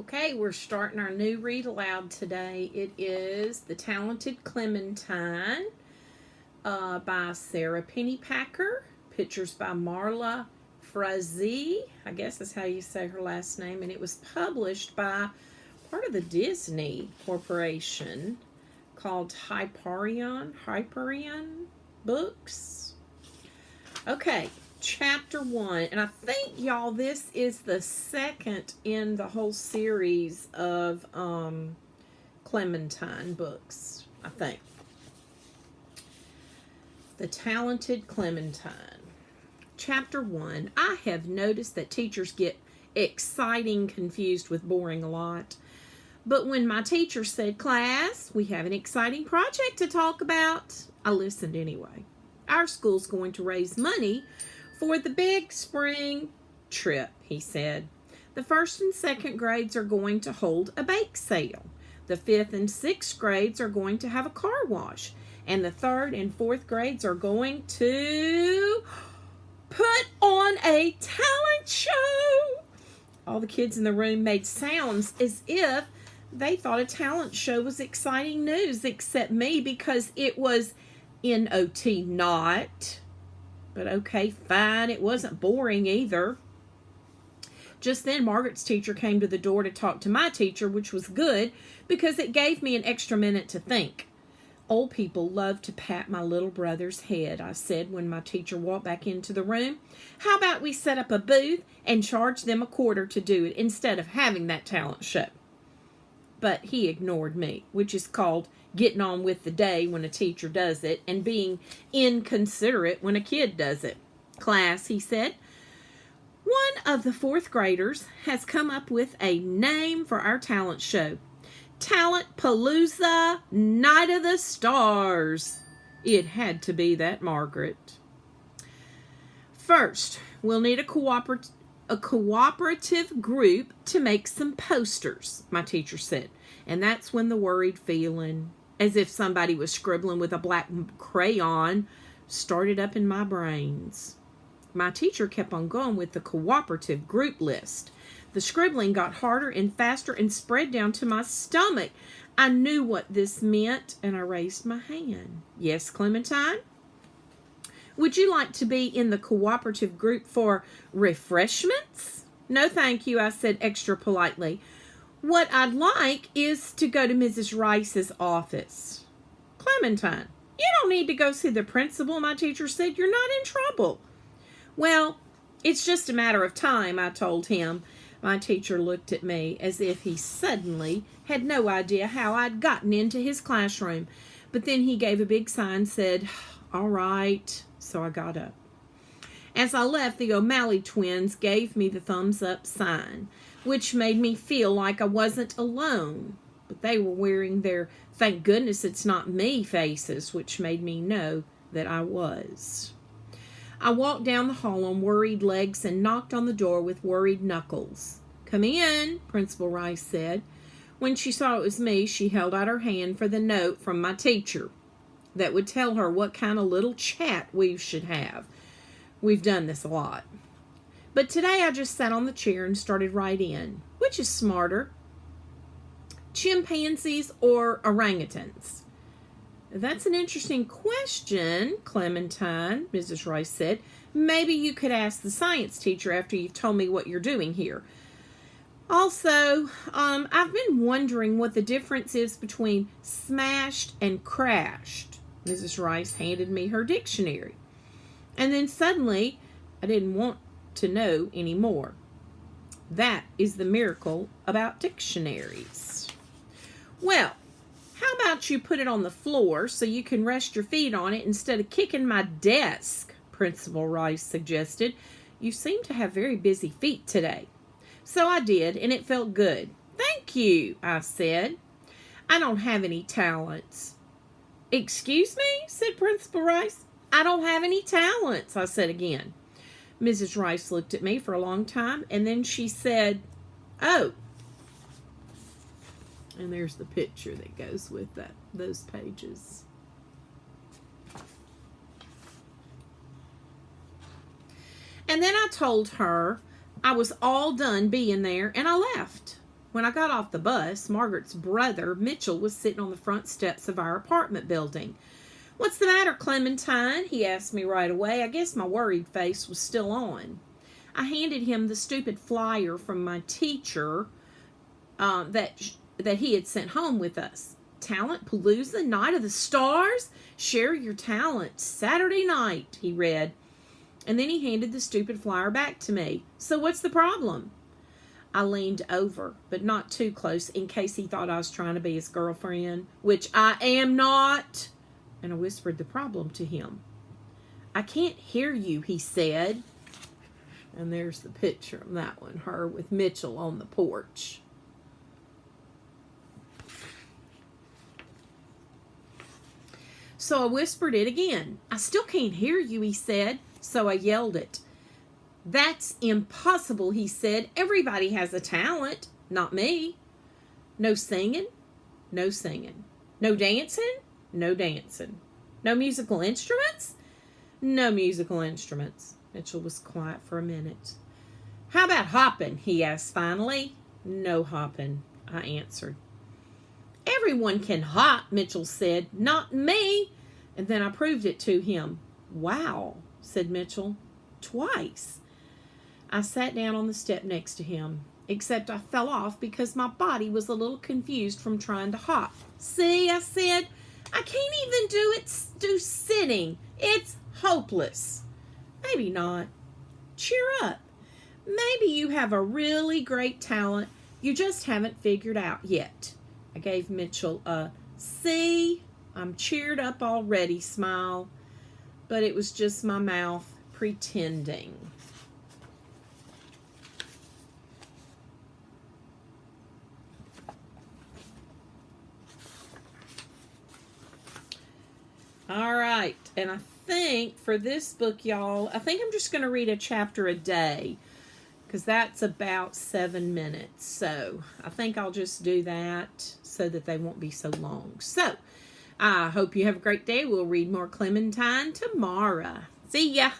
Okay, we're starting our new read aloud today. It is The Talented Clementine by Sarah Pennypacker. Pictures by Marla Frazee. I guess that's how you say her last name. And it was published by part of the Disney Corporation called Hyperion Books. Okay, chapter 1. And I think, y'all, this is the second in the whole series of Clementine books, I think. The Talented Clementine. Chapter 1. I have noticed that teachers get exciting confused with boring a lot. But when my teacher said, "Class, we have an exciting project to talk about," I listened anyway. Our school's going to raise money for the big spring trip, he said. The first and second grades are going to hold a bake sale. The fifth and sixth grades are going to have a car wash. And the third and fourth grades are going to put on a talent show. All the kids in the room made sounds as if they thought a talent show was exciting news, except me, because it was N-O-T not. But okay, fine. It wasn't boring either. Just then, Margaret's teacher came to the door to talk to my teacher, which was good because it gave me an extra minute to think. "Old people love to pat my little brother's head," I said when my teacher walked back into the room. "How about we set up a booth and charge them $0.25 to do it instead of having that talent show?" But he ignored me, which is called getting on with the day when a teacher does it and being inconsiderate when a kid does it. "Class," he said, "one of the fourth graders has come up with a name for our talent show. Talent Palooza Night of the Stars." It had to be that, Margaret. "First, we'll need a cooperative group to make some posters," my teacher said. And that's when the worried feeling, as if somebody was scribbling with a black crayon, started up in my brains. My teacher kept on going with the cooperative group list. The scribbling got harder and faster and spread down to my stomach. I knew what this meant, and I raised my hand. "Yes, Clementine? Would you like to be in the cooperative group for refreshments?" "No, thank you," I said extra politely. "What I'd like is to go to Mrs. Rice's office." "Clementine, you don't need to go see the principal," my teacher said. "You're not in trouble." "Well, it's just a matter of time," I told him. My teacher looked at me as if he suddenly had no idea how I'd gotten into his classroom. But then he gave a big sigh and said, "All right." So I got up. As I left, the O'Malley twins gave me the thumbs up sign, which made me feel like I wasn't alone. But they were wearing their "thank goodness it's not me" faces, which made me know that I was. I walked down the hall on worried legs and knocked on the door with worried knuckles. "Come in," Principal Rice said. When she saw it was me, she held out her hand for the note from my teacher that would tell her what kind of little chat we should have. We've done this a lot. But today I just sat on the chair and started right in. Which is smarter, chimpanzees or orangutans? "That's an interesting question, Clementine," Mrs. Rice said. "Maybe you could ask the science teacher after you've told me what you're doing here. Also, I've been wondering what the difference is between smashed and crashed." Mrs. Rice handed me her dictionary. And then suddenly, I didn't want to know anymore. That is the miracle about dictionaries. "Well, how about you put it on the floor so you can rest your feet on it instead of kicking my desk?" Principal Rice suggested. "You seem to have very busy feet today." So I did, and it felt good. "Thank you," I said. "I don't have any talents." "Excuse me," said Principal Rice. "I don't have any talents," I said again. Mrs. Rice looked at me for a long time, and then she said, "Oh." And there's the picture that goes with those pages. And then I told her I was all done being there, and I left. When I got off the bus, Margaret's brother, Mitchell, was sitting on the front steps of our apartment building. "What's the matter, Clementine?" he asked me right away. I guess my worried face was still on. I handed him the stupid flyer from my teacher that he had sent home with us. "Talent Palooza, Night of the Stars? Share your talent, Saturday night," he read. And then he handed the stupid flyer back to me. "So what's the problem?" I leaned over, but not too close in case he thought I was trying to be his girlfriend, which I am not. And I whispered the problem to him. "I can't hear you," he said. And there's the picture of that one, her with Mitchell on the porch. So I whispered it again. "I still can't hear you," he said. So I yelled it. "That's impossible," he said. "Everybody has a talent. Not me." "No singing?" "No singing." "No dancing?" "No dancing." "No musical instruments?" "No musical instruments." Mitchell was quiet for a minute. "How about hopping?" he asked finally. "No hopping," I answered. "Everyone can hop," Mitchell said. "Not me." And then I proved it to him. "Wow," said Mitchell. "Twice." I sat down on the step next to him, except I fell off because my body was a little confused from trying to hop. "See," I said, "I can't even do sitting. It's hopeless." "Maybe not. Cheer up. Maybe you have a really great talent you just haven't figured out yet." I gave Mitchell a "see, I'm cheered up already" smile, but it was just my mouth pretending. All right, and I think for this book, y'all, I think I'm just going to read a chapter a day because that's about 7 minutes. So I think I'll just do that so that they won't be so long. So I hope you have a great day. We'll read more Clementine tomorrow. See ya.